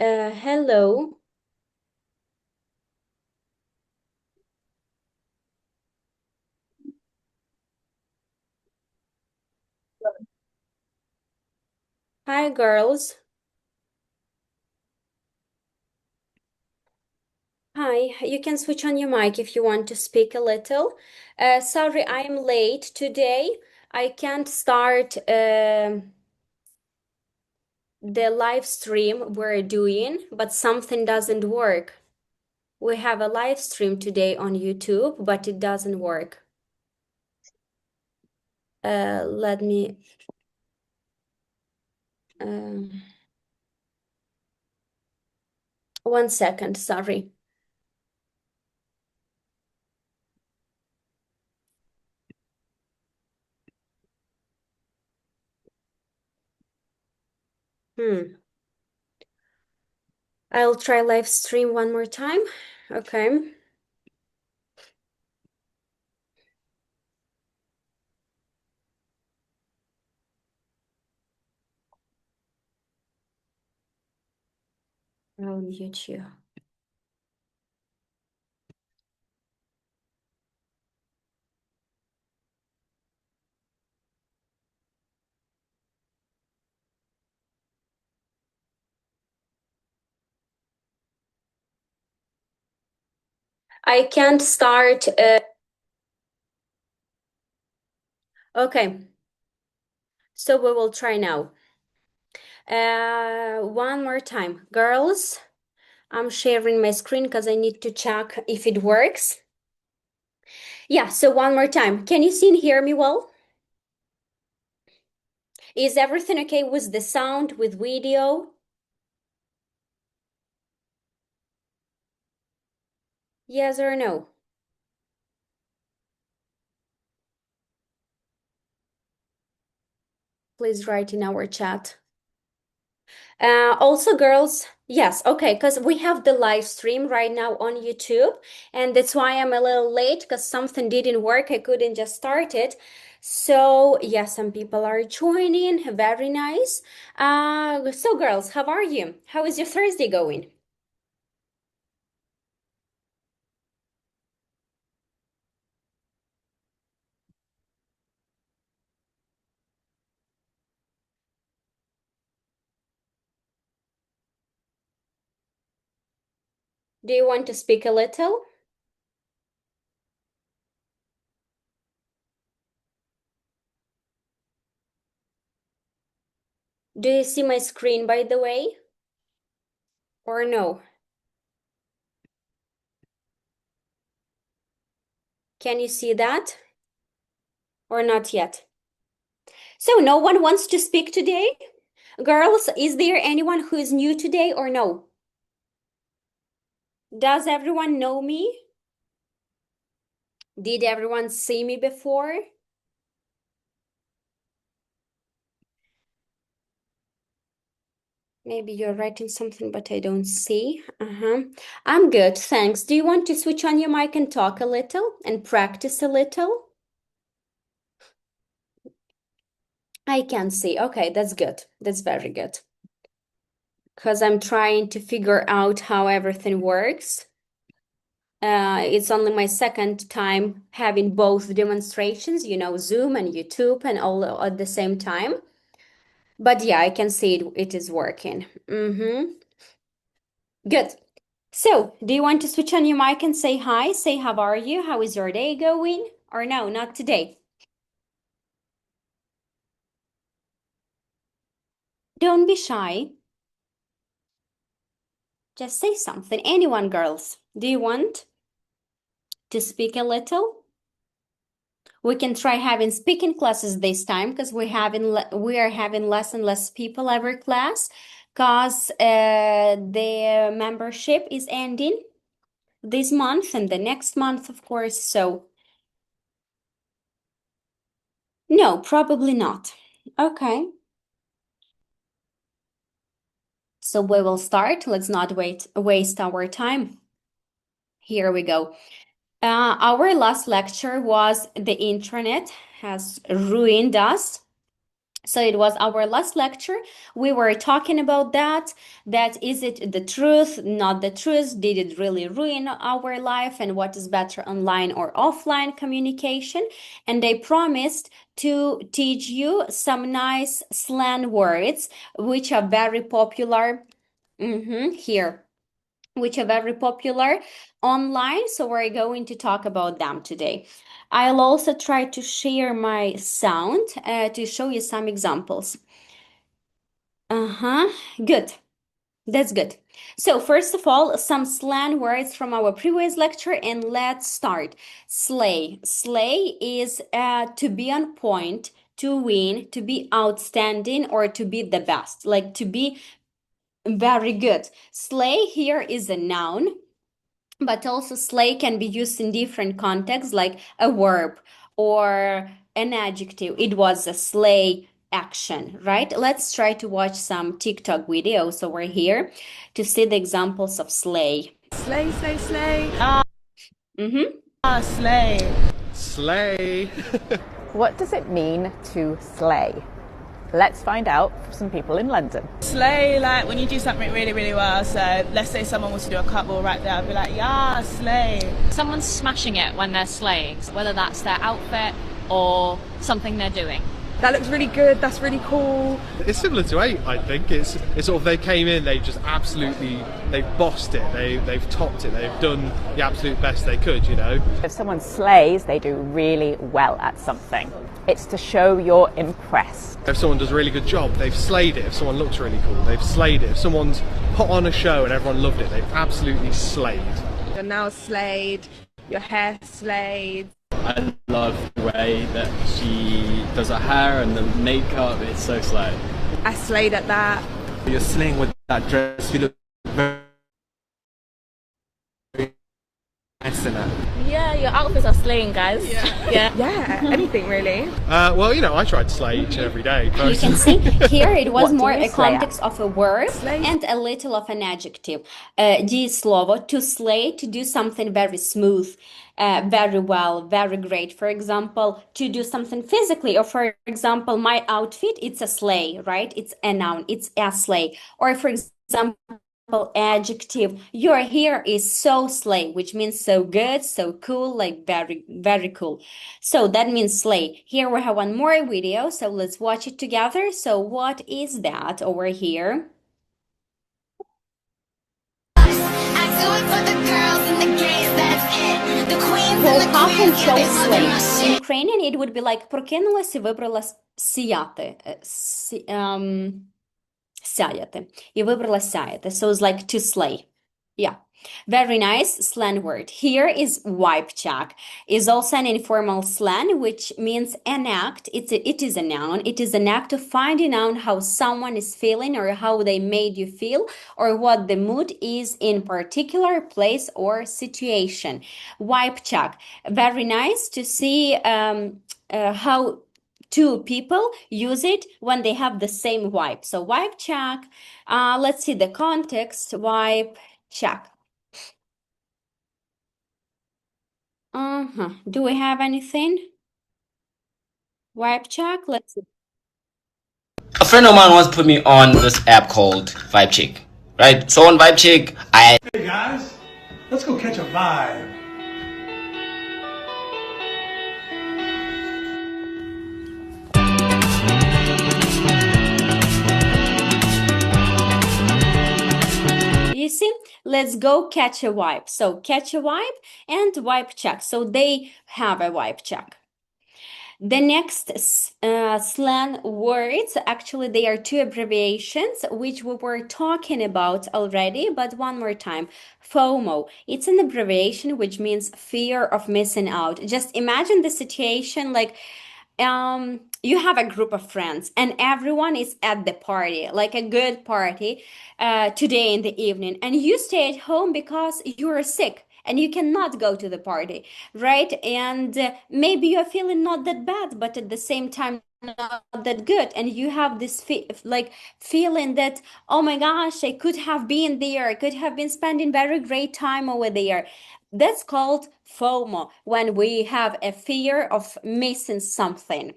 Hello. Hi, girls. Hi, you can switch on your mic if you want to speak a little. Sorry, I am late today. I can't start the live stream we're doing, but something doesn't work. We have a live stream today on YouTube, but it doesn't work. Let me. One second, sorry. I'll try live stream one more time. Okay. I'll mute you. I can't start. Okay, so we will try now. One more time. Girls, I'm sharing my screen because I need to check if it works. Yeah, so one more time. Can you see and hear me well? Is everything okay with the sound, with video? Yes or no? Please write in our chat. Also, girls, yes, okay, because we have the live stream right now on YouTube, and that's why I'm a little late because something didn't work. I couldn't just start it. So, yeah, some people are joining. Very nice. So, girls, how are you? How is your Thursday going? Do you want to speak a little? Do you see my screen, by the way? Or no? Can you see that? Or not yet? So, no one wants to speak today? Girls, is there anyone who is new today or no? Does everyone know me? Did everyone see me before? Maybe you're writing something, but I don't see. I'm good, thanks. Do you want to switch on your mic and talk a little and practice a little? I can see. Okay, that's good. That's very good. Because I'm trying to figure out how everything works. It's only my second time having both demonstrations, Zoom and YouTube and all at the same time. But yeah, I can see it is working. Good. So, do you want to switch on your mic and say hi? Say how are you? How is your day going? Or no, not today. Don't be shy. Just say something. Anyone, girls. Do you want to speak a little? We can try having speaking classes this time because we are having less and less people every class because the membership is ending this month and the next month, of course. So no, probably not. Okay. So we will start. Let's not waste our time. Here we go. Our last lecture was the internet has ruined us. So it was our last lecture. We were talking about that is it the truth, not the truth? Did it really ruin our life? And what is better, online or offline communication? And I promised to teach you some nice slang words, which are very popular here, which are very popular online. So we're going to talk about them today. I'll also try to share my sound to show you some examples. Good. That's good. So first of all, some slang words from our previous lecture, and let's start. Slay. Slay is to be on point, to win, to be outstanding, or to be the best, like to be very good. Slay here is a noun. But also slay can be used in different contexts, like a verb or an adjective. It was a slay action, right? Let's try to watch some TikTok videos over here to see the examples of slay. Slay, slay, slay. Slay. Slay. What does it mean to slay? Let's find out from some people in London. Slay, like when you do something really, really well. So let's say someone wants to do a couple right there. I'd be like, yeah, slay. Someone's smashing it when they're slaying, whether that's their outfit or something they're doing. That looks really good. That's really cool. It's similar to 8, I think. It's sort of they came in, they just absolutely, they've bossed it, they've topped it, they've done the absolute best they could, you know. If someone slays, they do really well at something. It's to show you're impressed. If someone does a really good job, they've slayed it. If someone looks really cool, they've slayed it. If someone's put on a show and everyone loved it, they've absolutely slayed. Your nails slayed, your hair slayed. I love the way that she does her hair and the makeup. It's so slay. I slayed at that. You're slaying with that dress. You look very nice in it. Yeah, your outfits are slaying, guys. Yeah, anything really. Well, you know, I try to slay each and every day. You can see here it was What do more you a slay context of a word Slay. and a little of an adjective. Дієслово, to slay, to do something very smooth, very well, very great. For example, to do something physically, or for example, my outfit, it's a slay, right? It's a noun, it's a slay. Or for example, adjective, your hair is so slay, which means so good, so cool, like very, very cool. So that means slay. Here we have one more video, so let's watch it together. So what is that over here? In Ukrainian, it would be like прокинулась і вибрала сіяти. Сяяти. І вибрала сяяти. So it's like to slay. Yeah. Very nice slang word. Here is wipe check. Is also an informal slang, which means an act. It is a noun. It is an act of finding out how someone is feeling or how they made you feel or what the mood is in particular place or situation. Wipe check. Very nice to see how two people use it when they have the same wipe. So wipe check. Let's see the context. Wipe check. Do we have anything? Wipe check. Let's see. A friend of mine once put me on this app called Vibe Chick, right? So on Vibe Chick, Hey guys, let's go catch a vibe. You see, let's go catch a wipe. So catch a wipe and wipe check. So they have a wipe check. The next slang words, actually, they are two abbreviations, which we were talking about already, but one more time. FOMO. It's an abbreviation which means fear of missing out. Just imagine the situation like you have a group of friends and everyone is at the party, like a good party today in the evening, and you stay at home because you're sick and you cannot go to the party, right? And maybe you're feeling not that bad, but at the same time not that good, and you have this feeling that, oh my gosh, I could have been there, I could have been spending very great time over there. That's called FOMO, when we have a fear of missing something.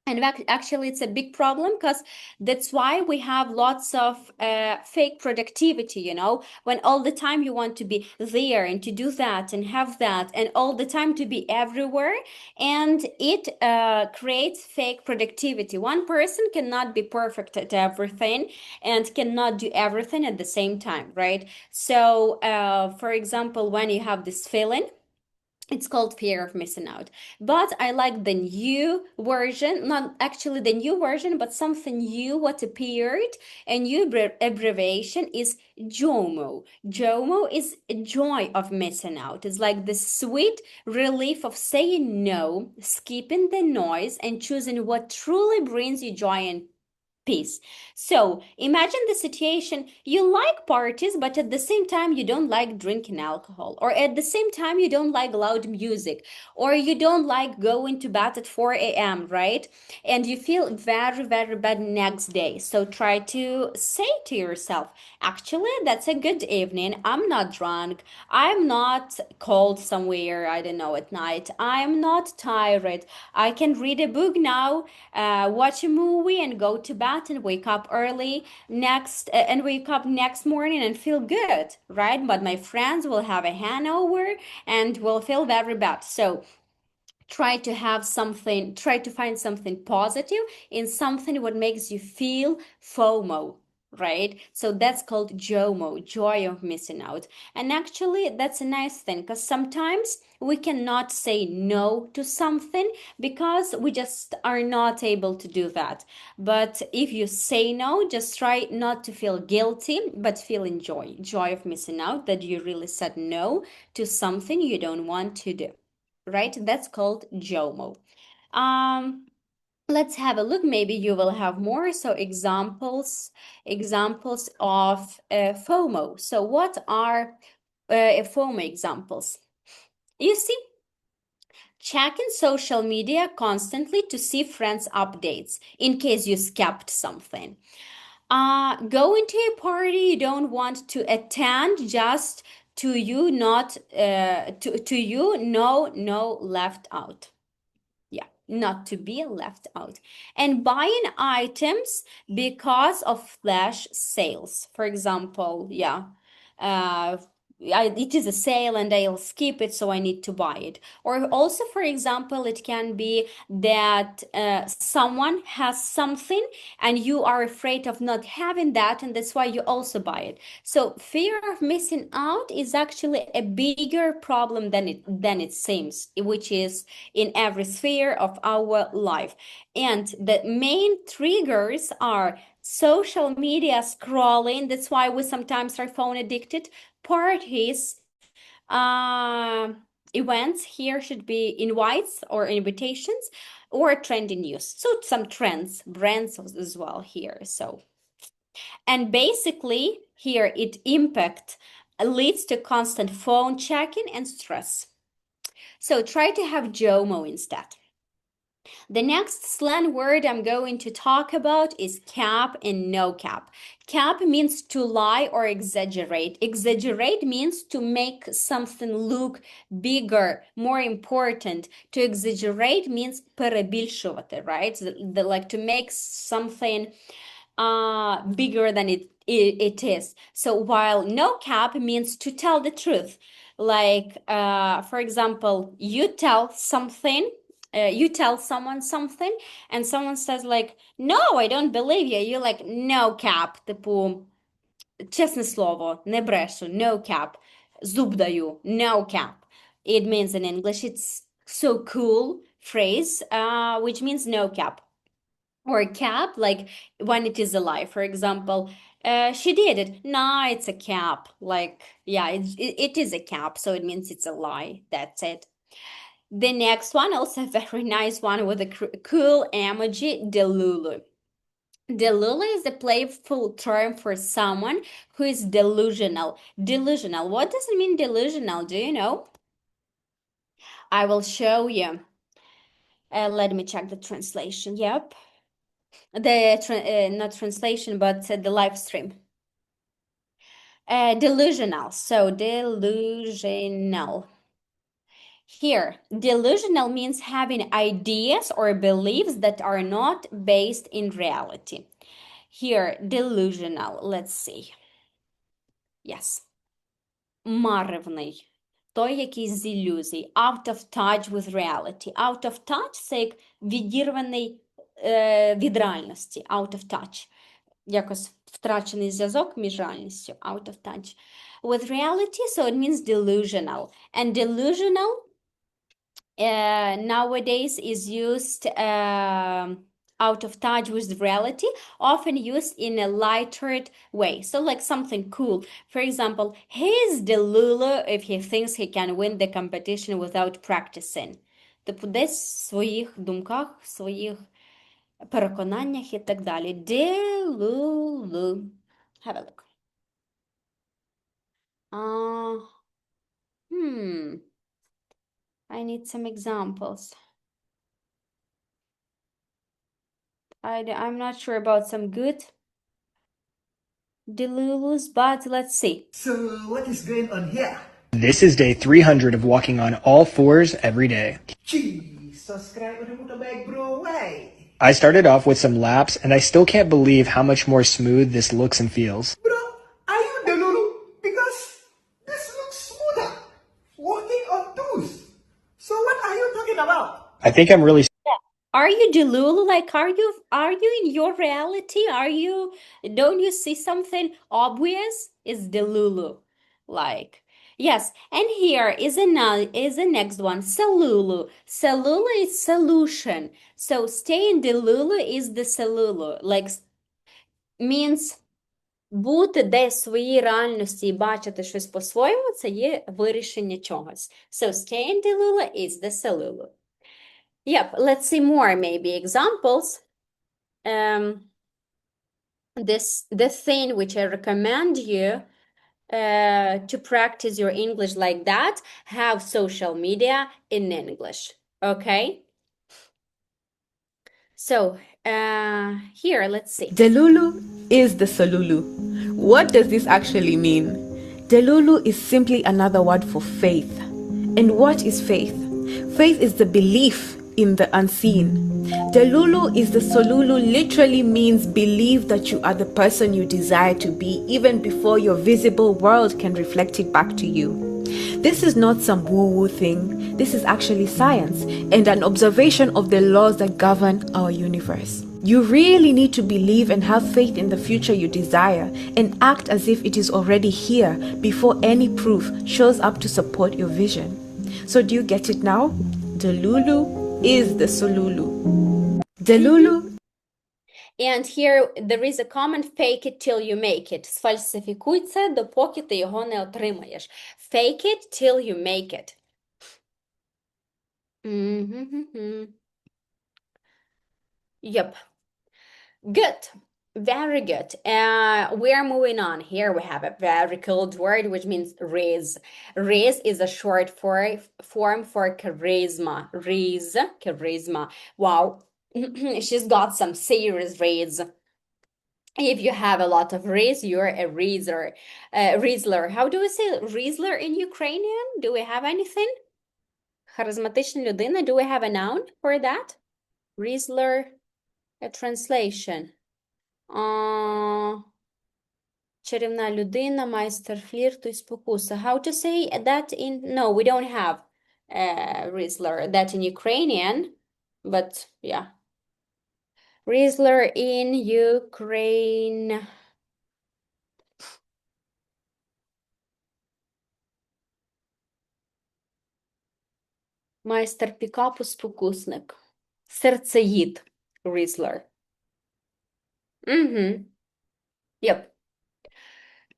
And actually, it's a big problem because that's why we have lots of fake productivity, you know, when all the time you want to be there and to do that and have that and all the time to be everywhere. And it creates fake productivity. One person cannot be perfect at everything and cannot do everything at the same time, right? So, for example, when you have this feeling, it's called fear of missing out. But I like the new version, not actually the new version, but something new what appeared. A new abbreviation is JOMO. JOMO is joy of missing out. It's like the sweet relief of saying no, skipping the noise, and choosing what truly brings you joy and peace. So imagine the situation, you like parties, but at the same time you don't like drinking alcohol, or at the same time you don't like loud music, or you don't like going to bed at 4 a.m., right? And you feel very, very bad next day. So try to say to yourself, actually, that's a good evening. I'm not drunk. I'm not cold somewhere, I don't know, at night. I'm not tired. I can read a book now, watch a movie and go to bed and wake up early and wake up next morning and feel good, right? But my friends will have a hangover and will feel very bad. So try to find something positive in something what makes you feel FOMO, right? So that's called JOMO, joy of missing out. And actually, that's a nice thing because sometimes we cannot say no to something because we just are not able to do that. But if you say no, just try not to feel guilty, but feel joy of missing out, that you really said no to something you don't want to do, right? That's called JOMO. Let's have a look. Maybe you will have more. So examples of FOMO. So what are FOMO examples? You see, checking social media constantly to see friends' updates in case you skipped something. Going to a party you don't want to attend just to you not no left out. Yeah, not to be left out. And buying items because of flash sales. For example, it is a sale and I'll skip it, so I need to buy it. Or also, for example, it can be that someone has something and you are afraid of not having that, and that's why you also buy it. So fear of missing out is actually a bigger problem than it seems, which is in every sphere of our life. And the main triggers are social media scrolling. That's why we sometimes are phone addicted. Parties, events, here should be invites or invitations, or trending news. So some trends, brands as well here. So, and basically here it impact leads to constant phone checking and stress. So try to have JOMO instead. The next slang word I'm going to talk about is cap and no cap. Cap means to lie or exaggerate. Exaggerate means to make something look bigger, more important. To exaggerate means перебільшувати, right? Like to make something bigger than it is. So while no cap means to tell the truth. Like, for example, you tell someone something and someone says like, no, I don't believe you. You're like, no cap, типу, чесне слово, не брешу, no cap, зуб даю, no cap. It means in English, it's so cool phrase, which means no cap. Or cap, like when it is a lie. For example, she did it. Nah, it's a cap. Like, yeah, it is a cap, so it means it's a lie. That's it. The next one, also a very nice one with a cool emoji, delulu. Delulu is a playful term for someone who is delusional. Delusional. What does it mean, delusional? Do you know? I will show you. Let me check the translation. Yep. Not translation, but the live stream. Delusional. So delusional. Here, delusional means having ideas or beliefs that are not based in reality. Here, delusional, let's see. Yes. Маревний. Той, який з ілюзій. Out of touch with reality. Out of touch – це як відірваний від реальності. Out of touch. Якось втрачений зв'язок між реальністю. Out of touch. With reality, so it means delusional. And delusional nowadays is used out of touch with reality, often used in a lighter way. So like something cool. For example, he's delulu if he thinks he can win the competition without practicing. Типу десь в своїх думках, в своїх переконаннях і так далі. Delulu. Have a look. I need some examples. I'm not sure about some good delulus, but let's see. So, what is going on here? This is day 300 of walking on all fours every day. Jesus Christ, what a bag, bro. Why? I started off with some laps, and I still can't believe how much more smooth this looks and feels. Bro, are you delulu? Because this looks smoother. Walking on twos. So, what are you talking about? I think I'm really Are you delulu? Like, are you in your reality? Don't you see something obvious? It's delulu. Like, yes. And here is the next one. Salulu. Salulu is solution. So stay in delulu is the salulu. Like, means бути десь в своїй реальності і бачити щось по-своєму, це є вирішення чогось. So stay in delulu is the salulu. Yep, let's see more maybe examples. The thing which I recommend you to practice your English like that, have social media in English, okay? So, here, let's see. Delulu is the solulu. What does this actually mean? Delulu is simply another word for faith. And what is faith? Faith is the belief in the unseen. Delulu is the solulu literally means believe that you are the person you desire to be even before your visible world can reflect it back to you. This is not some woo-woo thing. This is actually science and an observation of the laws that govern our universe. You really need to believe and have faith in the future you desire and act as if it is already here before any proof shows up to support your vision. So do you get it now? Delulu is the solulu. Delulu. And here there is a comment, fake it till you make it. Сфальсифікуй це, допоки ти його не отримаєш. Fake it till you make it. Yep. Good. Very good. We are moving on. Here we have a very cool word which means riz. Riz is a short form for charisma. Riz, charisma. Wow. She's got some serious riz. If you have a lot of riz, you're a rizzer. Rizler. How do we say rizler in Ukrainian? Do we have anything? Харизматична людина. Do we have a noun for that? Rizler. A translation. Чарівна людина, майстер флірту і спокуса. How to say that in... No, we don't have Rizzler. That in Ukrainian, but yeah. Rizzler in Ukraine. Майстер пікапу, спокусник. Серцеїд. Rizzler. Yep.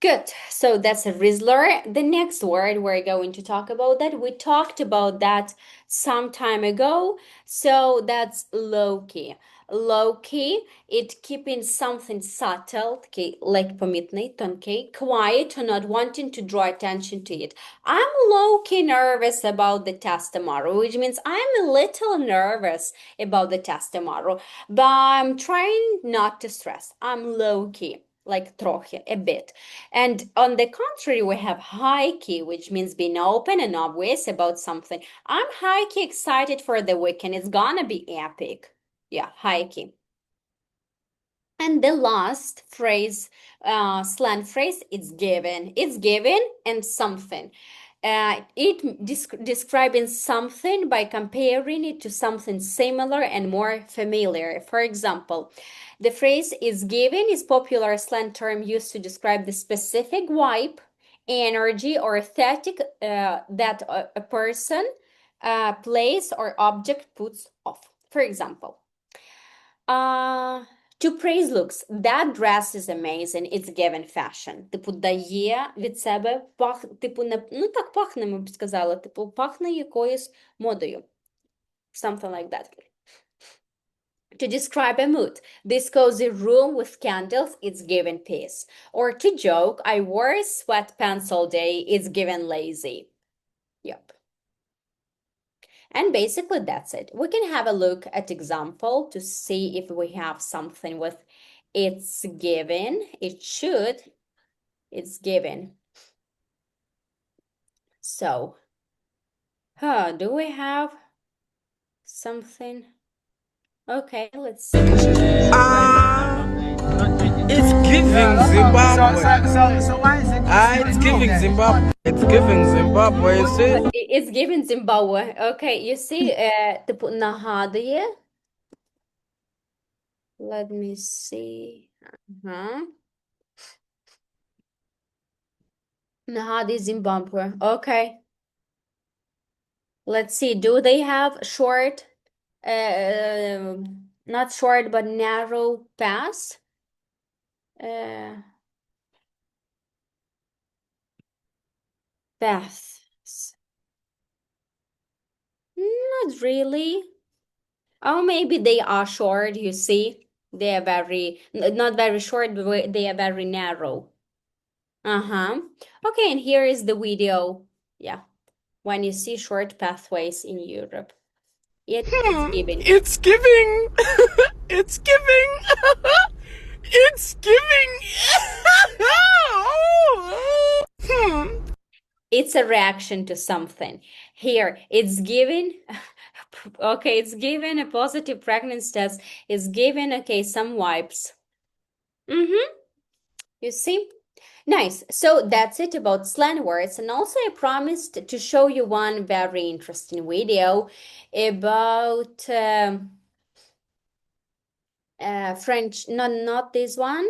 Good. So that's a Rizzler. The next word we're going to talk about that. We talked about that some time ago. So that's low-key. Low-key, it keeping something subtle, like помітний, тонкий, quiet, or not wanting to draw attention to it. I'm low-key nervous about the test tomorrow, which means I'm a little nervous about the test tomorrow, but I'm trying not to stress. I'm low-key. like трохи, a bit. And on the contrary, we have high-key, which means being open and obvious about something. I'm high-key excited for the weekend. It's gonna be epic. Yeah, high-key. And the last phrase, slang phrase, it's given. It's given and something. Describing something by comparing it to something similar and more familiar. For example, the phrase is given is popular slang term used to describe the specific vibe, energy, or aesthetic that a person, place, or object puts off. For example, to praise looks, that dress is amazing, it's given fashion. Типу, дає від себе, типу, не, ну так пахне, ми б сказали, типу, пахне якоюсь модою. Something like that. To describe a mood, this cozy room with candles, it's given peace. Or to joke, I wore sweatpants all day, it's given lazy. Yep. And basically that's it. We can have a look at example to see if we have something with it's given. It should. It's given. So, do we have something? Okay, let's see. It's giving Zimbabwe. So why is it? It's giving Zimbabwe. It's giving Zimbabwe, you see? It's given Zimbabwe. Okay, you see, типу, нагадує. Let me see. Nagadi, Zimbabwe. Okay. Let's see. Do they have short, not short, but narrow paths? Paths. Not really. Oh, maybe they are short, you see. They are very, not very short, but they are very narrow. Okay, and here is the video. Yeah, when you see short pathways in Europe. It's giving. It's giving. It's giving. It's giving. It's a reaction to something. Here, it's given. Okay, it's given a positive pregnancy test. It's given, okay, some wipes. You see? Nice. So that's it about slang words. And also I promised to show you one very interesting video about French. No, not this one.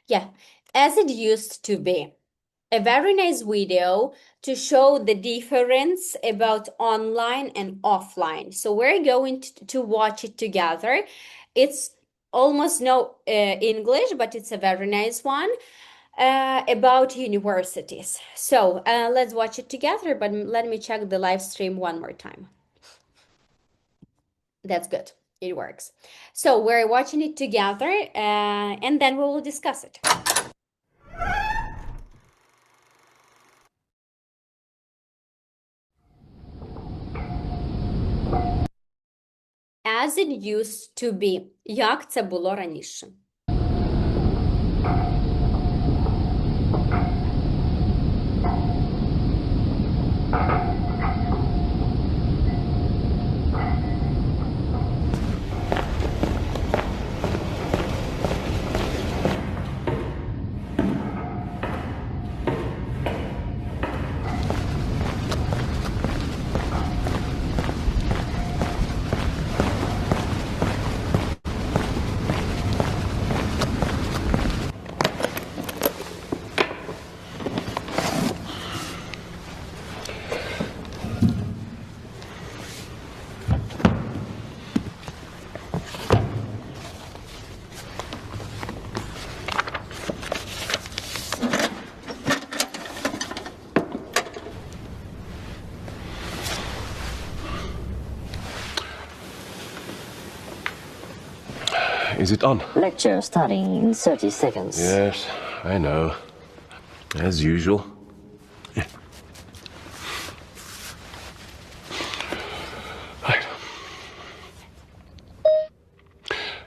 Yeah, as it used to be. A very nice video to show the difference about online and offline. So we're going to watch it together. It's almost no English, but it's a very nice one about universities. So let's watch it together, but let me check the live stream one more time. That's good. It works. So we're watching it together and then we will discuss it. As it used to be. Як це було раніше? Is it on? Lecture starting in 30 seconds. Yes, I know. As usual. Right.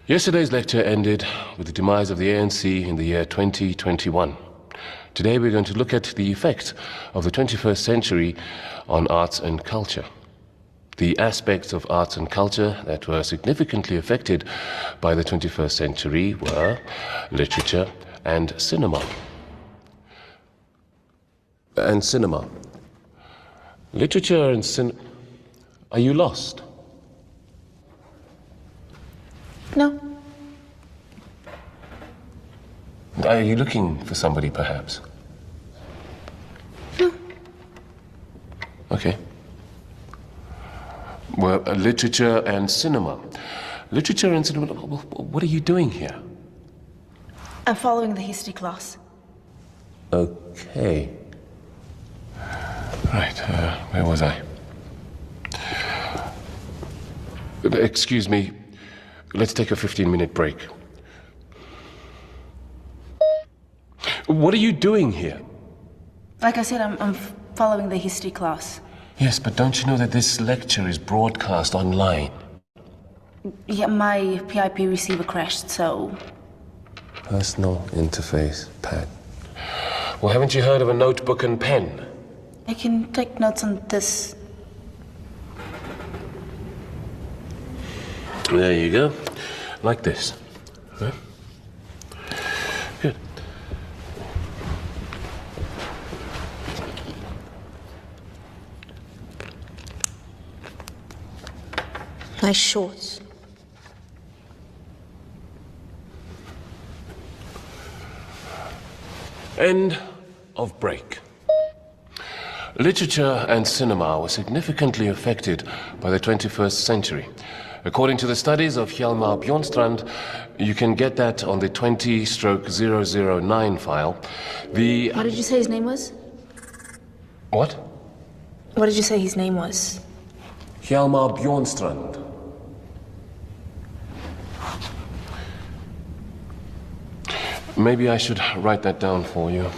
Yesterday's lecture ended with the demise of the ANC in the year 2021. Today we're going to look at the effect of the 21st century on arts and culture. The aspects of arts and culture that were significantly affected by the 21st century were literature and cinema. Literature and cinema. Are you lost? No. Are you looking for somebody, perhaps? No. Okay. Well, literature and cinema. Literature and cinema, what are you doing here? I'm following the history class. Okay. Right, where was I? Excuse me, let's take a 15-minute break. What are you doing here? Like I said, I'm following the history class. Yes, but don't you know that this lecture is broadcast online? Yeah, my PIP receiver crashed, so... Personal interface pad. Well, haven't you heard of a notebook and pen? I can take notes on this. There you go. Like this. Huh? Good. Nice shorts. End of break. Literature and cinema were significantly affected by the 21st century. According to the studies of Hjalmar Bjornstrand, you can get that on the 20/009 file. What did you say his name was? What? What did you say his name was? Hjalmar Bjornstrand. Maybe I should write that down for you.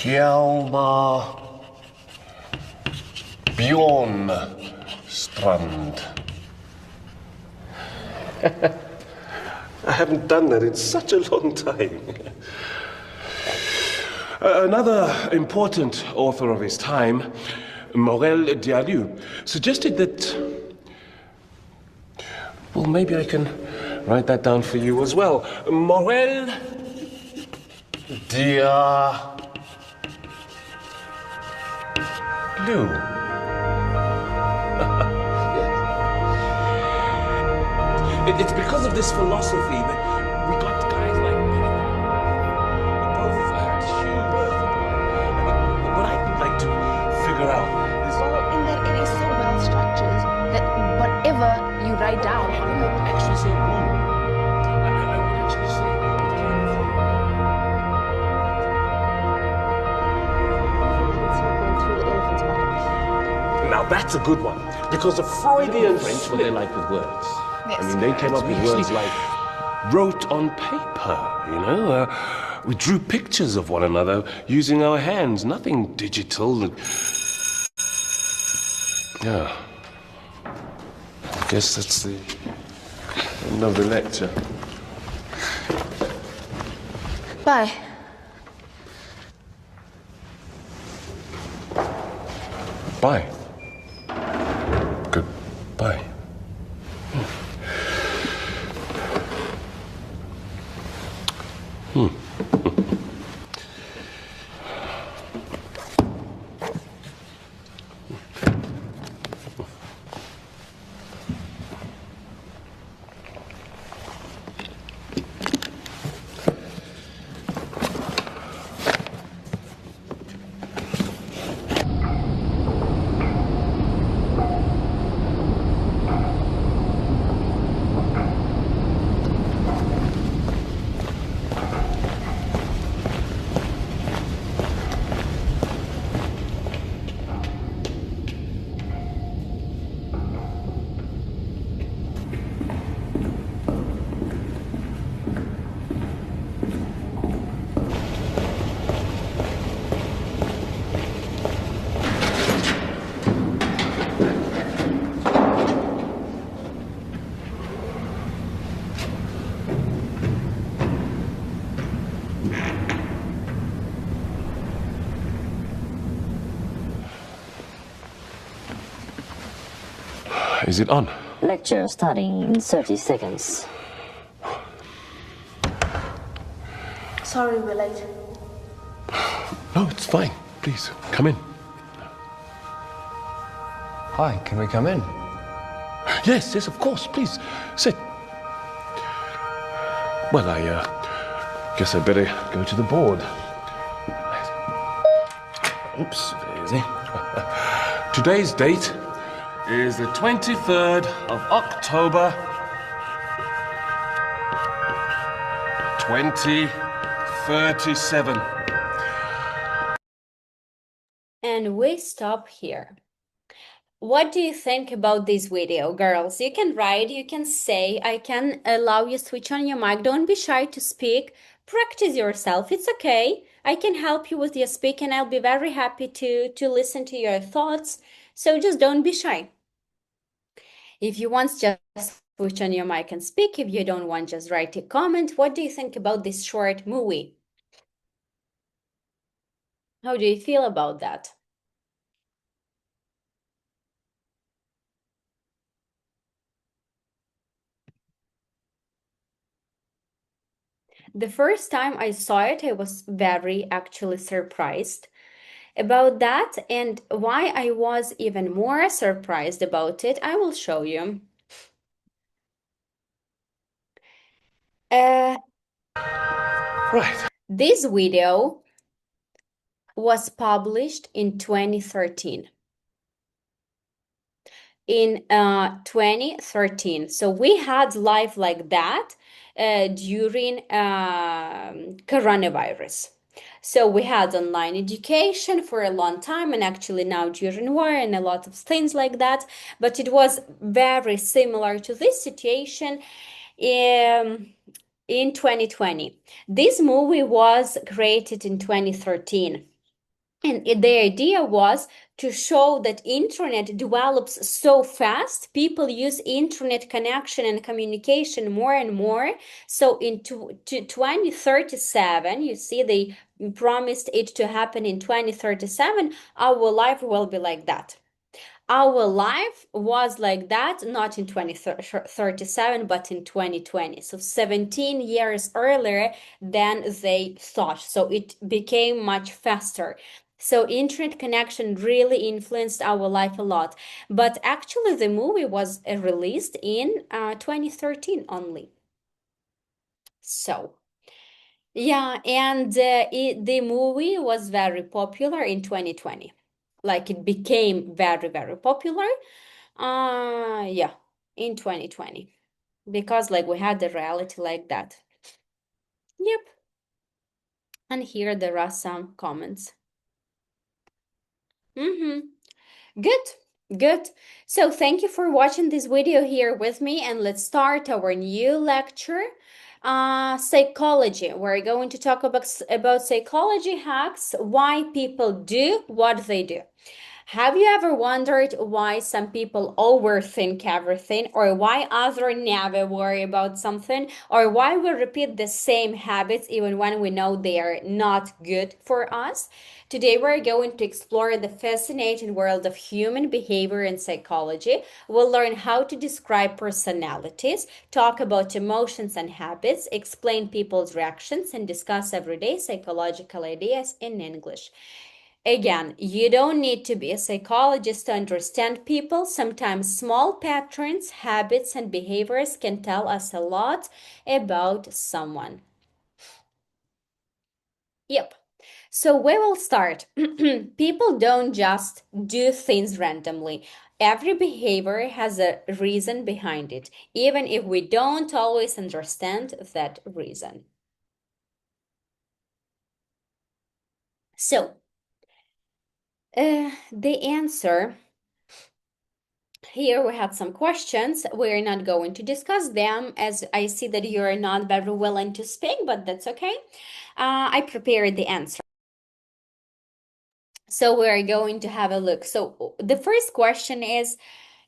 Hjalmar Bjornstrand. I haven't done that in such a long time. Another important author of his time, Morel Diallo, suggested that... Well, maybe I can write that down for you as well. Morel Diallo. It's because of this philosophy that we got guys like both had human birth. What I'd like to figure out is... Well, in that it is so well structured that whatever you write down... I would actually say woo. I would actually say... Now that's a good one, because the Freudian French, what they like with words. Yes. I mean, they came up with words like wrote on paper, you know? We drew pictures of one another using our hands, nothing digital. Yeah. I guess that's the end of the lecture. Bye. Bye. Goodbye. Is it on? Lecture starting in 30 seconds. Sorry, we're late. No, it's fine. Please, come in. Hi, can we come in? Yes, yes, of course. Please, sit. Well, I guess I better go to the board. Oops, daisy. Today's date is the 23rd of October, 2037. And we stop here. What do you think about this video, girls? You can write, you can say, I can allow you to switch on your mic. Don't be shy to speak. Practice yourself. It's okay. I can help you with your speaking. I'll be very happy to listen to your thoughts. So just don't be shy. If you want, just switch on your mic and speak. If you don't want, just write a comment. What do you think about this short movie? How do you feel about that? The first time I saw it, I was very actually surprised about that. And why I was even more surprised about it, I will show you. Right. This video was published in 2013. In 2013. So we had life like that during coronavirus. So we had online education for a long time, and actually now during war and a lot of things like that. But it was very similar to this situation in 2020. This movie was created in 2013. And the idea was to show that internet develops so fast. People use internet connection and communication more and more. So in 2037, you see, they promised it to happen in 2037. Our life will be like that. Our life was like that, not in 2037, but in 2020. So 17 years earlier than they thought. So it became much faster. So internet connection really influenced our life a lot. But actually the movie was released in 2013 only. So, yeah, and the movie was very popular in 2020. Like it became very, very popular. Yeah, in 2020. Because like we had the reality like that. Yep. And here there are some comments. Good. So thank you for watching this video here with me, and let's start our new lecture, psychology. We're going to talk about psychology hacks, why people do what they do. Have you ever wondered why some people overthink everything, or why others never worry about something, or why we repeat the same habits even when we know they are not good for us? Today we're going to explore the fascinating world of human behavior and psychology. We'll learn how to describe personalities, talk about emotions and habits, explain people's reactions, and discuss everyday psychological ideas in English. Again, you don't need to be a psychologist to understand people. Sometimes small patterns, habits, and behaviors can tell us a lot about someone. Yep. So we will start. People don't just do things randomly. Every behavior has a reason behind it, even if we don't always understand that reason. So, the answer, here we had some questions. We're not going to discuss them, as I see that you're not very willing to speak, but that's okay. I prepared the answer. So we're going to have a look. So the first question is,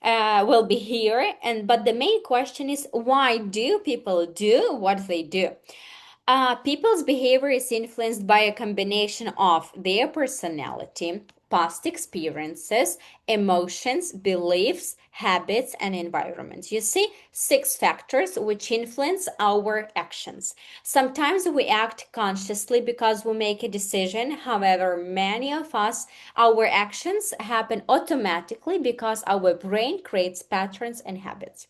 will be here, but the main question is, why do people do what they do? People's behavior is influenced by a combination of their personality, past experiences, emotions, beliefs, habits, and environment. You see, 6 factors which influence our actions. Sometimes we act consciously because we make a decision. However, many of us, our actions happen automatically because our brain creates patterns and habits.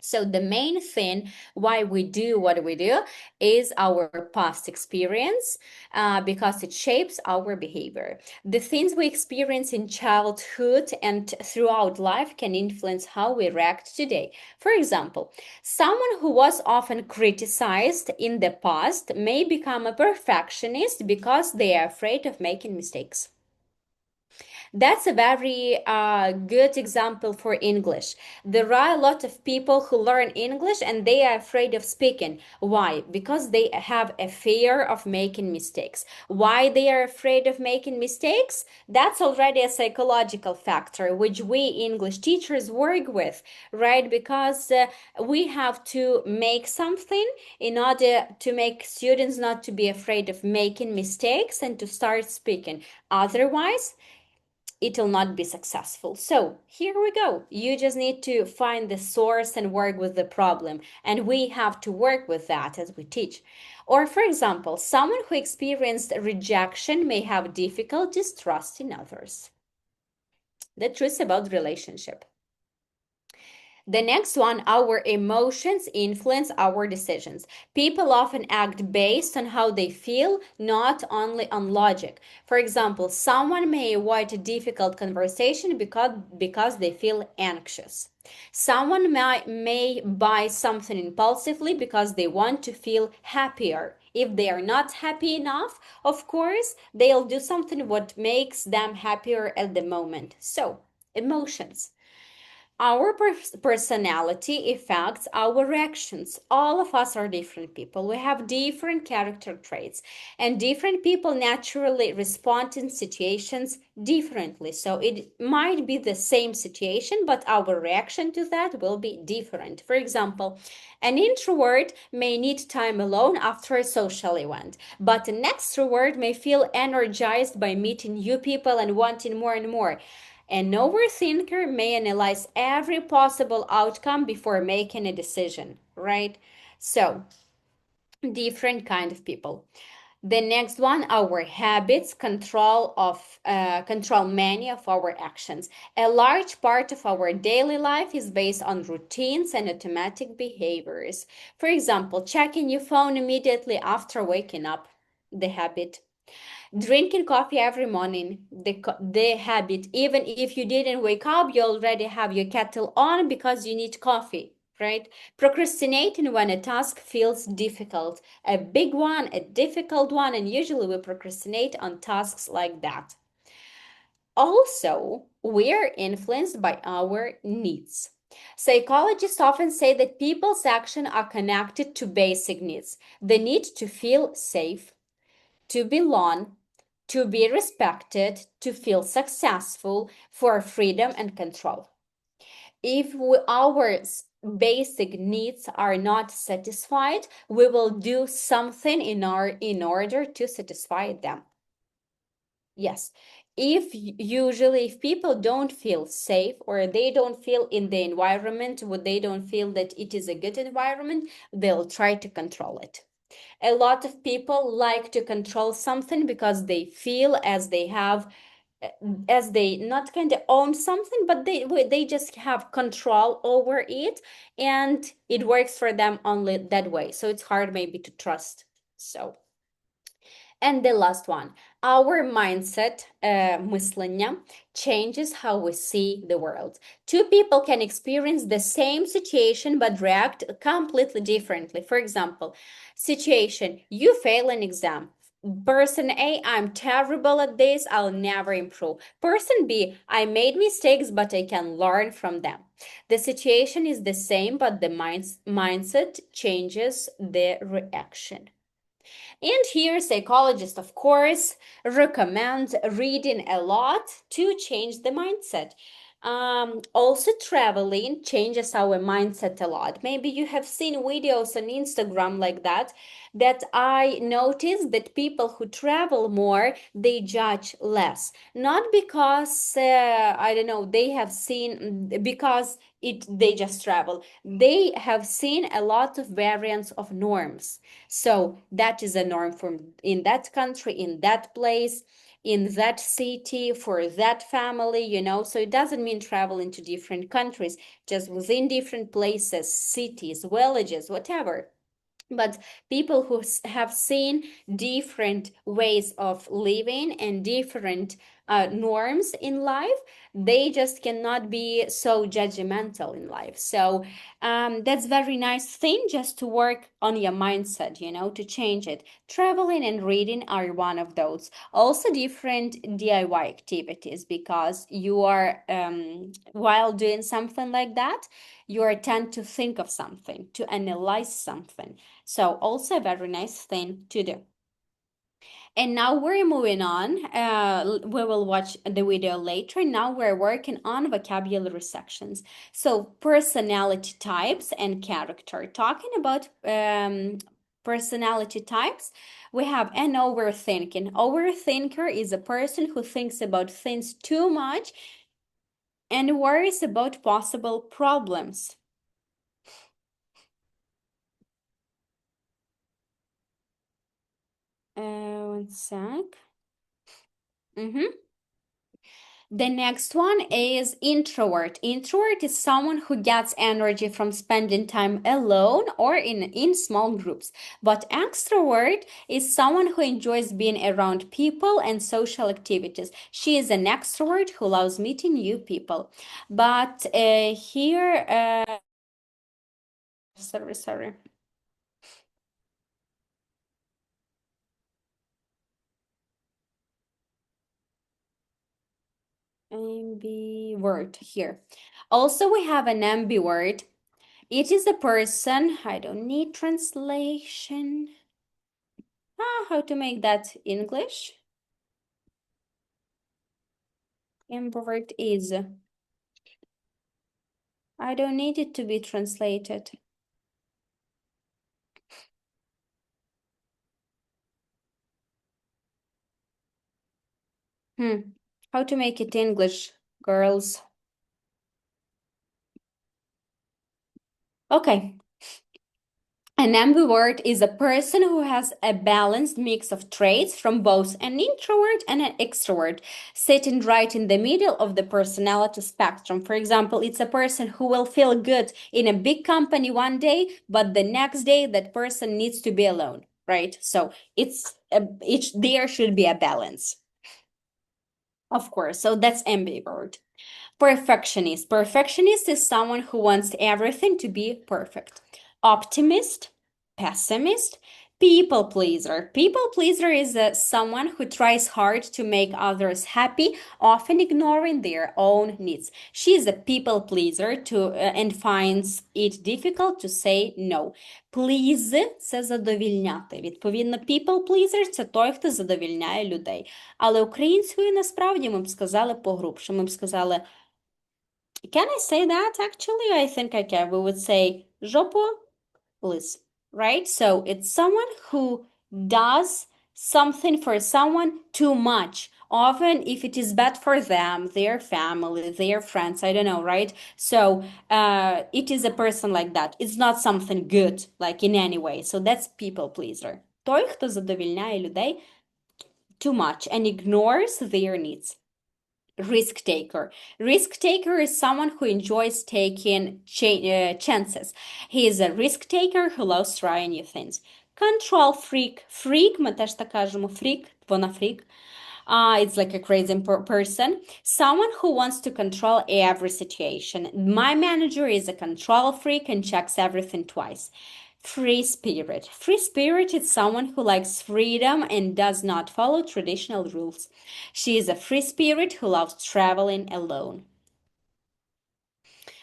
So the main thing why we do what we do is our past experience, because it shapes our behavior. The things we experience in childhood and throughout life can influence how we react today. For example, someone who was often criticized in the past may become a perfectionist because they are afraid of making mistakes. That's a very good example for English. There are a lot of people who learn English and they are afraid of speaking. Why? Because they have a fear of making mistakes. Why they are afraid of making mistakes? That's already a psychological factor which we English teachers work with, right? Because we have to make something in order to make students not to be afraid of making mistakes and to start speaking. Otherwise, it will not be successful. So here we go. You just need to find the source and work with the problem. And we have to work with that as we teach. Or for example, someone who experienced rejection may have difficulties trusting others. The truth about relationship. The next one, our emotions influence our decisions. People often act based on how they feel, not only on logic. For example, someone may avoid a difficult conversation because they feel anxious. Someone may buy something impulsively because they want to feel happier. If they are not happy enough, of course, they'll do something what makes them happier at the moment. So, emotions. Our personality affects our reactions. All of us are different people. We have different character traits, and different people naturally respond in situations differently. So it might be the same situation, but our reaction to that will be different. For example, an introvert may need time alone after a social event, but an extrovert may feel energized by meeting new people and wanting more and more. An overthinker may analyze every possible outcome before making a decision, right? So, different kind of people. The next one, our habits control many of our actions. A large part of our daily life is based on routines and automatic behaviors. For example, checking your phone immediately after waking up, the habit. Drinking coffee every morning, the habit. Even if you didn't wake up, you already have your kettle on because you need coffee, right? Procrastinating when a task feels difficult, a big one, a difficult one, and usually we procrastinate on tasks like that. Also, we're influenced by our needs. Psychologists often say that people's actions are connected to basic needs. The need to feel safe, to belong, to be respected, to feel successful, for freedom and control. If our basic needs are not satisfied, we will do something in order to satisfy them. Yes, if people don't feel safe or they don't feel in the environment, they don't feel that it is a good environment, they'll try to control it. A lot of people like to control something because they feel as they not kind of own something, but they just have control over it, and it works for them only that way. So it's hard maybe to trust. So, and the last one, our mindset, мислення, changes how we see the world. Two people can experience the same situation but react completely differently. For example, situation, you fail an exam. Person A, I'm terrible at this, I'll never improve. Person B, I made mistakes, but I can learn from them. The situation is the same, but the mindset changes the reaction. And here, psychologists, of course, recommend reading a lot to change the mindset. Also, traveling changes our mindset a lot. Maybe you have seen videos on Instagram like that. that I notice that people who travel more, they judge less. Not because, I don't know, they have seen, because they just travel. They have seen a lot of variants of norms. So that is a norm in that country, in that place, in that city, for that family, you know. So it doesn't mean traveling to different countries, just within different places, cities, villages, whatever. But people who have seen different ways of living and different norms in life, they just cannot be so judgmental in life. So that's very nice thing, just to work on your mindset, you know, to change it. Traveling and reading are one of those. Also different DIY activities, because you are, while doing something like that, you are tend to think of something, to analyze something. So also a very nice thing to do. And now we're moving on. We will watch the video later. Now we're working on vocabulary sections. So personality types and character. Talking about personality types, we have an overthinking. Overthinker is a person who thinks about things too much and worries about possible problems. One sec. The next one is introvert. Introvert is someone who gets energy from spending time alone or in small groups. But extrovert is someone who enjoys being around people and social activities. She is an extrovert who loves meeting new people. But here, sorry. Ambivert here. Also, we have an ambivert. It is a person, I don't need translation. How to make that English? Ambivert is, I don't need it to be translated. How to make it English, girls? Okay. An ambivert is a person who has a balanced mix of traits from both an introvert and an extrovert, sitting right in the middle of the personality spectrum. For example, it's a person who will feel good in a big company one day, but the next day that person needs to be alone, right? So there should be a balance. Of course, so that's ambivert. Perfectionist. Perfectionist is someone who wants everything to be perfect. Optimist, pessimist, people pleaser. People pleaser is someone who tries hard to make others happy, often ignoring their own needs. She is a people pleaser and finds it difficult to say no. Please – це задовільняти. Відповідно, people pleaser – це той, хто задовільняє людей. Але українською насправді ми б сказали погрубше. Ми б сказали, can I say that actually? I think I can. We would say жополис, right? So it's someone who does something for someone too much. Often if it is bad for them, their family, their friends, I don't know, right? So it is a person like that. It's not something good, like in any way. So that's people pleaser. Той, хто задовільняє людей too much and ignores their needs. Risk taker. Risk taker is someone who enjoys taking chances. He is a risk taker who loves trying new things. Control freak. Freak, ми теж так кажемо, freak, вона freak. It's like a crazy person. Someone who wants to control every situation. My manager is a control freak and checks everything twice. Free spirit. Free spirit is someone who likes freedom and does not follow traditional rules. She is a free spirit who loves traveling alone.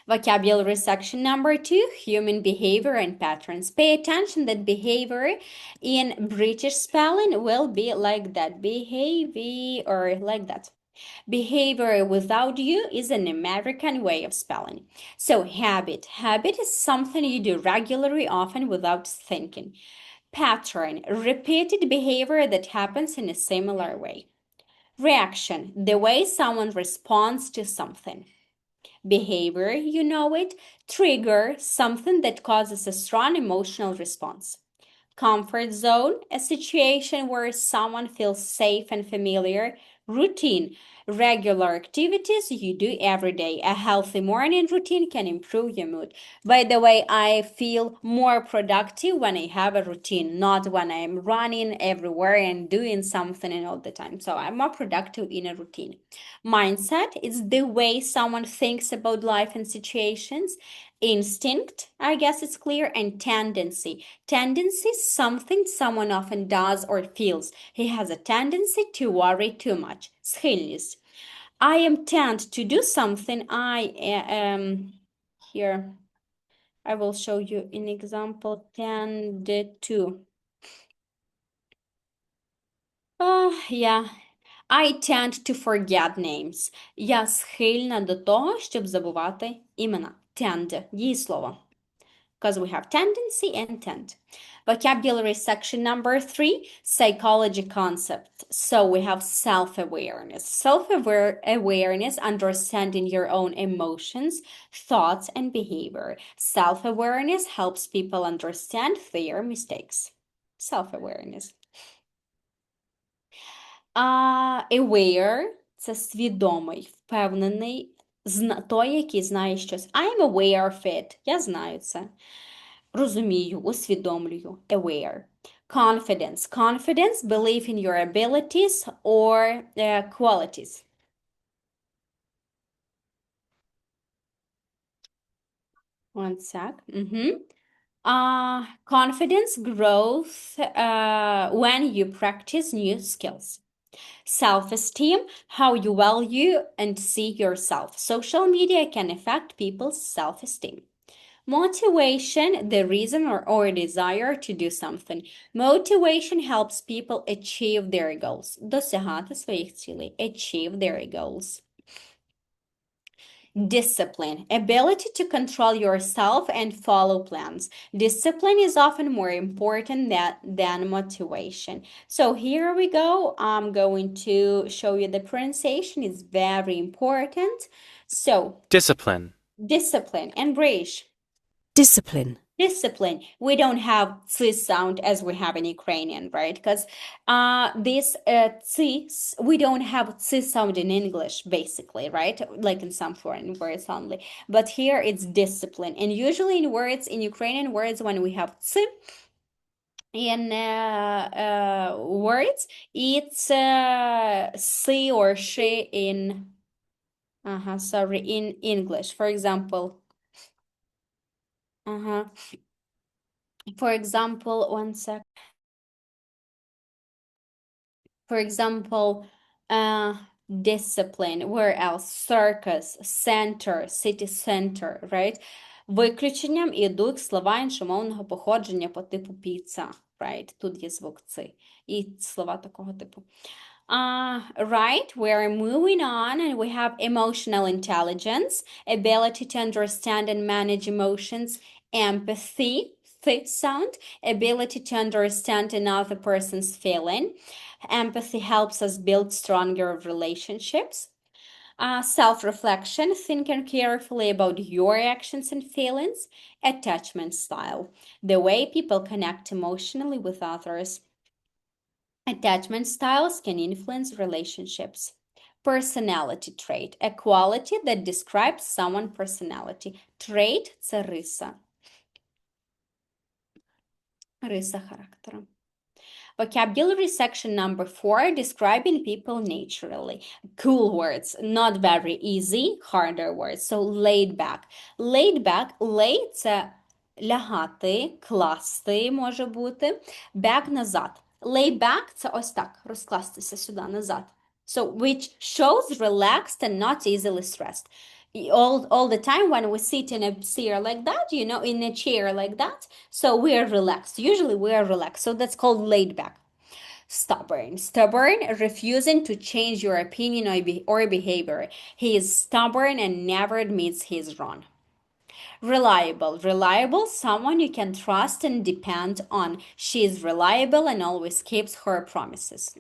Vocabulary section number 2, human behavior and patterns. Pay attention that behavior in British spelling will be like that. Behavior, or like that. Behavior without you is an American way of spelling. So habit. Habit is something you do regularly, often without thinking. Pattern, repeated behavior that happens in a similar way. Reaction, the way someone responds to something. Behavior, you know it. Trigger, something that causes a strong emotional response. Comfort zone, a situation where someone feels safe and familiar. Routine, regular activities you do every day. A healthy morning routine can improve your mood. By the way, I feel more productive when I have a routine, not when I'm running everywhere and doing something and all the time. So I'm more productive in a routine. Mindset is the way someone thinks about life and situations. Instinct, I guess it's clear, and tendency. Tendency is something someone often does or feels. He has a tendency to worry too much. Схильність. I am tend to do something. I am here. I will show you an example. Tend to. Yeah. I tend to forget names. Я схильна до того, щоб забувати імена. Tend, дієслово. Because we have tendency and tend. Vocabulary section number 3, psychology concept. So we have self-awareness. Self-awareness, understanding your own emotions, thoughts, and behavior. Self-awareness helps people understand their mistakes. Self-awareness. Aware – це свідомий, впевнений, той, який знає щось. I'm aware of it. Я знаю це. Розумію, усвідомлюю. Aware. Confidence. Confidence, belief in your abilities or qualities. One sec. Confidence growth when you practice new skills. Self-esteem, how you value and see yourself. Social media can affect people's self-esteem. Motivation, the reason or desire to do something. Motivation helps people achieve their goals. Досягати своїх цілей. Achieve their goals. Discipline, ability to control yourself and follow plans. Discipline is often more important than motivation. So here we go. I'm going to show you the pronunciation. It's very important. So, discipline. Discipline. And British. Discipline. Discipline. We don't have ц sound as we have in Ukrainian, right? Because this ц, we don't have ц sound in English, basically, right? Like in some foreign words only. But here it's discipline. And usually in words, in Ukrainian words, when we have ц in words, it's си or she in, in English. For example, for example, one sec. For example, discipline. Where else? Circus, center, city center, right? Виключенням ідуть слова іншомовного походження по типу піца, right? Тут є звук ци. І слова такого типу. Right, we're moving on and we have emotional intelligence, ability to understand and manage emotions, empathy, th sound, ability to understand another person's feeling. Empathy helps us build stronger relationships. Self-reflection, thinking carefully about your actions and feelings. Attachment style, the way people connect emotionally with others. Attachment styles can influence relationships. Personality trait, a quality that describes someone's personality. Trait – це риса. Риса характера. Vocabulary section number 4, describing people naturally. Cool words, not very easy, harder words. So laid back. Laid back, lay – це лягати, класти може бути. Back – назад. Lay back – це ось так, розкластися сюди, назад. So, which shows relaxed and not easily stressed. All the time when we sit in a chair like that, you know, in a chair like that, so we are relaxed. Usually we are relaxed, so that's called laid back. Stubborn. Stubborn, refusing to change your opinion or behavior. He is stubborn and never admits he's wrong. Reliable. Reliable, someone you can trust and depend on. She is reliable and always keeps her promises.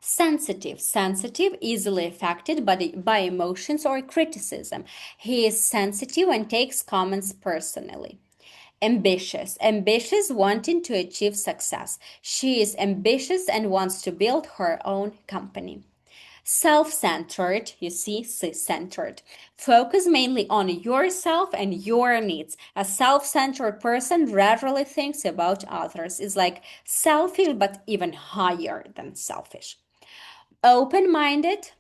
Sensitive. Sensitive, easily affected by emotions or criticism. He is sensitive and takes comments personally. Ambitious. Ambitious, wanting to achieve success. She is ambitious and wants to build her own company. Self-centered, you see, centered. Focus mainly on yourself and your needs. A self-centered person rarely thinks about others. It's like selfish, but even higher than selfish. Open-minded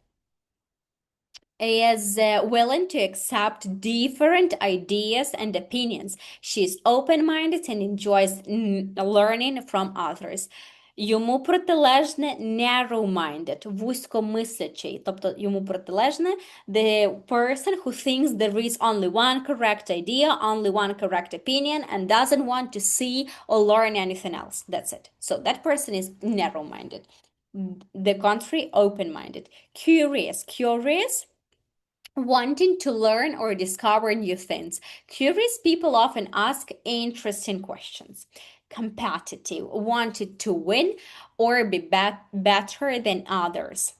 is willing to accept different ideas and opinions. She is open-minded and enjoys learning from others. Йому протилежне narrow-minded, вузькомислячий. Тобто йому протилежне the person who thinks there is only one correct idea, only one correct opinion, and doesn't want to see or learn anything else. That's it. So that person is narrow-minded. The contrary, open-minded. Curious. Curious, wanting to learn or discover new things. Curious people often ask interesting questions. Competitive, wanted to win or be better than others.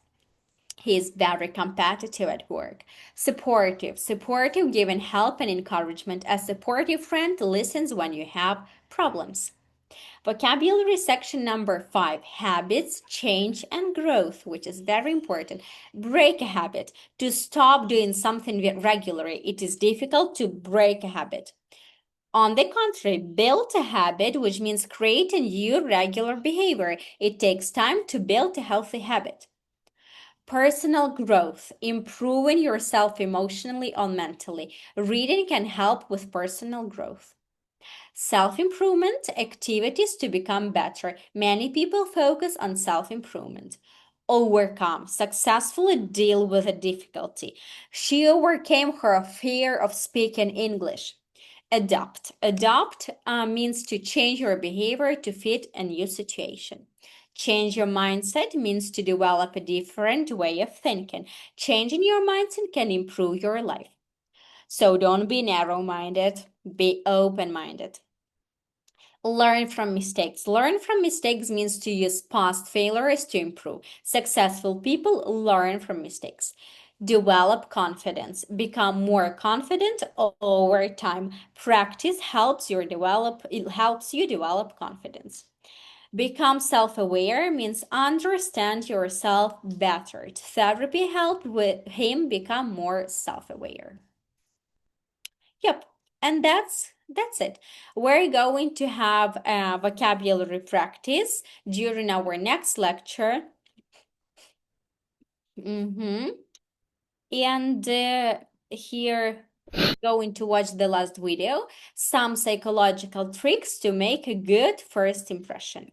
He is very competitive at work. Supportive. Supportive, giving help and encouragement. A supportive friend listens when you have problems. Vocabulary section number 5, habits, change, and growth, which is very important. Break a habit. To stop doing something regularly. It is difficult to break a habit. On the contrary, build a habit, which means create a new regular behavior. It takes time to build a healthy habit. Personal growth, improving yourself emotionally or mentally. Reading can help with personal growth. Self-improvement, activities to become better. Many people focus on self-improvement. Overcome, successfully deal with a difficulty. She overcame her fear of speaking English. Adopt. Adopt means to change your behavior to fit a new situation. Change your mindset means to develop a different way of thinking. Changing your mindset can improve your life. So don't be narrow-minded, be open-minded. Learn from mistakes. Learn from mistakes means to use past failures to improve. Successful people learn from mistakes. Develop confidence. Become more confident over time. Practice helps you develop confidence. Become self-aware means understand yourself better. Therapy helped with him become more self-aware. Yep, and that's it. We're going to have a vocabulary practice during our next lecture. And here, going to watch the last video, some psychological tricks to make a good first impression.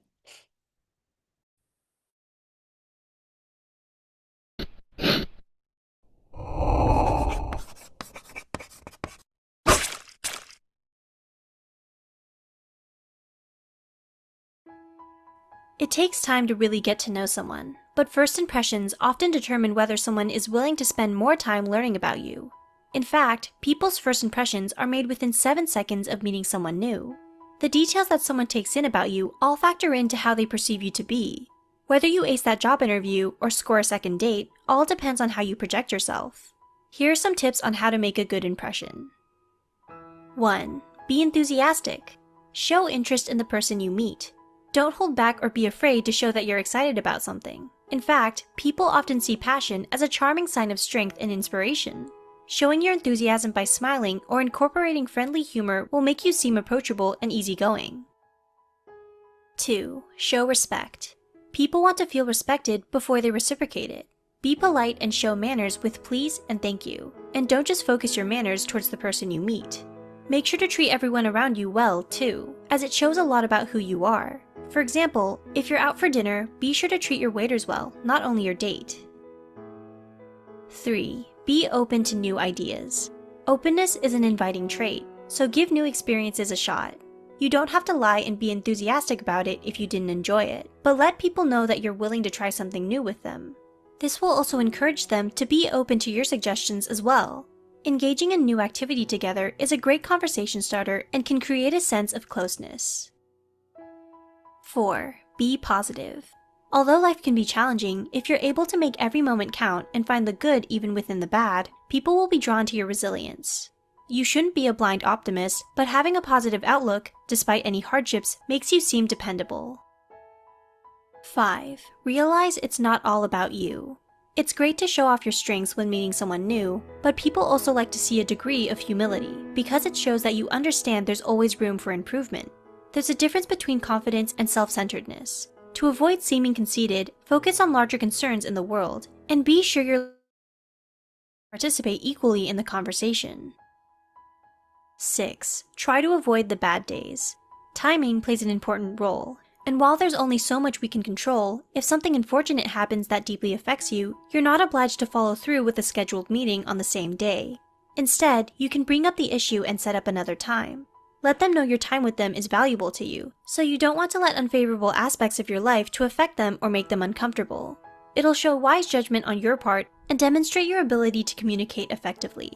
It takes time to really get to know someone, but first impressions often determine whether someone is willing to spend more time learning about you. In fact, people's first impressions are made within 7 seconds of meeting someone new. The details that someone takes in about you all factor into how they perceive you to be. Whether you ace that job interview or score a second date all depends on how you project yourself. Here are some tips on how to make a good impression. 1. Be enthusiastic. Show interest in the person you meet. Don't hold back or be afraid to show that you're excited about something. In fact, people often see passion as a charming sign of strength and inspiration. Showing your enthusiasm by smiling or incorporating friendly humor will make you seem approachable and easygoing. 2. Show respect. People want to feel respected before they reciprocate it. Be polite and show manners with please and thank you. And don't just focus your manners towards the person you meet. Make sure to treat everyone around you well, too, as it shows a lot about who you are. For example, if you're out for dinner, be sure to treat your waiters well, not only your date. 3. Be open to new ideas. Openness is an inviting trait, so give new experiences a shot. You don't have to lie and be enthusiastic about it if you didn't enjoy it, but let people know that you're willing to try something new with them. This will also encourage them to be open to your suggestions as well. Engaging in new activity together is a great conversation starter and can create a sense of closeness. 4. Be positive. Although life can be challenging, if you're able to make every moment count and find the good even within the bad, people will be drawn to your resilience. You shouldn't be a blind optimist, but having a positive outlook, despite any hardships, makes you seem dependable. 5. Realize it's not all about you. It's great to show off your strengths when meeting someone new, but people also like to see a degree of humility, because it shows that you understand there's always room for improvement. There's a difference between confidence and self-centeredness. To avoid seeming conceited, focus on larger concerns in the world, and be sure you participate equally in the conversation. 6. Try to avoid the bad days. Timing plays an important role, and while there's only so much we can control, if something unfortunate happens that deeply affects you, you're not obliged to follow through with a scheduled meeting on the same day. Instead, you can bring up the issue and set up another time. Let them know your time with them is valuable to you, so you don't want to let unfavorable aspects of your life to affect them or make them uncomfortable. It'll show wise judgment on your part and demonstrate your ability to communicate effectively.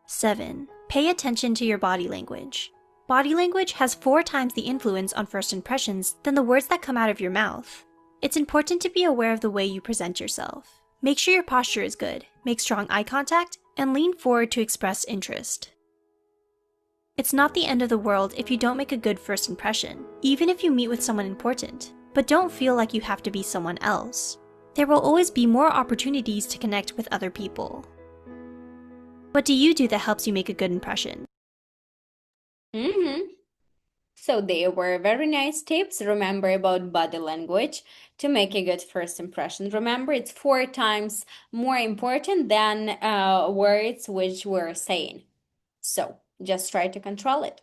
7. Pay attention to your body language. Body language has 4 times the influence on first impressions than the words that come out of your mouth. It's important to be aware of the way you present yourself. Make sure your posture is good, make strong eye contact, and lean forward to express interest. It's not the end of the world if you don't make a good first impression, even if you meet with someone important, but don't feel like you have to be someone else. There will always be more opportunities to connect with other people. What do you do that helps you make a good impression? So they were very nice tips. Remember about body language to make a good first impression. Remember, it's 4 times more important than words which we're saying. So just try to control it.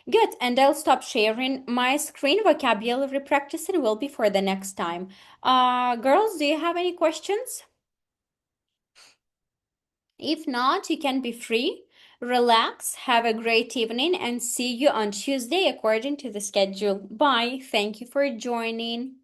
Good, and I'll stop sharing my screen. Vocabulary practicing will be for the next time. Girls, do you have any questions? If not, you can be free. Relax, have a great evening, and see you on Tuesday according to the schedule. Bye. Thank you for joining.